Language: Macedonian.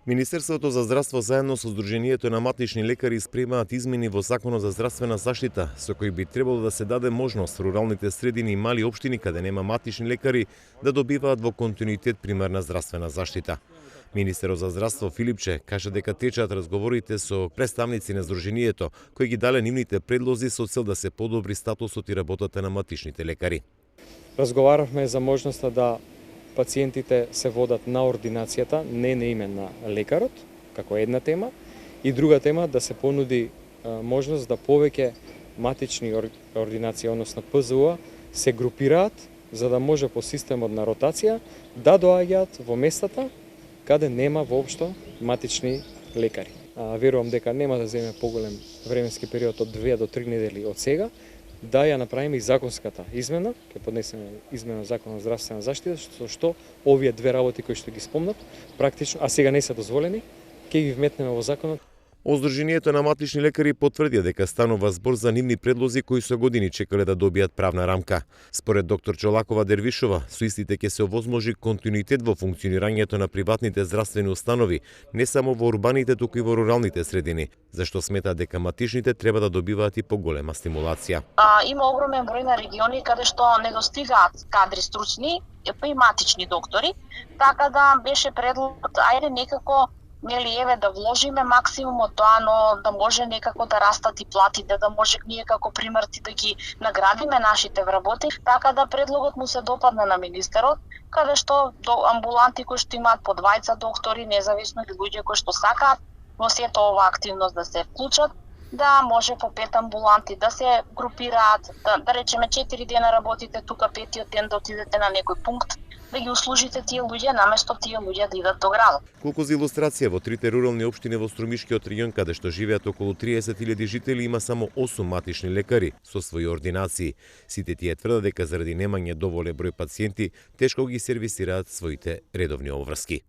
Министерството за здравство заедно со Сдруженијето на матични лекари спремаат измени во Законот за здравствена заштита, со кои би требало да се даде можност руралните средини и мали општини каде нема матични лекари да добиваат во континуитет примарна здравствена заштита. Министерот за здравство Филипче кажа дека течаат разговорите со представници на Сдруженијето, кои ги дале нивните предлози со цел да се подобри статусот и работата на матичните лекари. Разговаравме за можноста да пациентите се водат на ординацијата, не на име на лекарот, како една тема, и друга тема да се понуди можност да повеќе матични ординации, односно ПЗУ, се групираат за да може по системот на ротација да доаѓаат во местата каде нема воопшто матични лекари. Верувам дека нема да земе поголем временски период од 2 до 3 недели од сега, да ја направиме и законската измена, ќе поднесеме измена Закон за здравствена заштита, што овие две работи кои што ги спомнат, практично, а сега не се дозволени, ќе ги вметнеме во законот. Од Сдруженијето на матични лекари потврдија дека станува збор за нивни предлози кои со години чекале да добијат правна рамка. Според доктор Чолакова Дервишова, со истите ќе се овозможи континуитет во функционирањето на приватните здравствени установи, не само во урбаните, туку и во руралните средини, зашто смета дека матичните треба да добиваат и поголема стимулација. Има огромен број на региони каде што недостигаат кадри стручни, па и матични доктори, така да беше предлог, ајде некако да вложиме максимум од тоа, но да може некако да растат и платите, да може ние како примерци да ги наградиме нашите вработени, така да предлогот му се допадне на министерот, каде што до амбуланти кои што имаат по 20 доктори, независно или луѓе кои што сакаат во сета ова активност да се вклучат, да може по 5 амбуланти да се групираат, да речеме 4 дена работите тука, 5-тиот ден да отидете на некој пункт, да ги услужите тие луѓе наместо тие луѓе да идат до градот. Колку за илустрација, во трите рурални општини во Струмишкиот регион, каде што живеат околу 30.000 жители, има само 8 матични лекари со своји ординации. Сите тие тврдат дека заради немање доволен број пациенти, тешко ги сервисираат своите редовни обврски.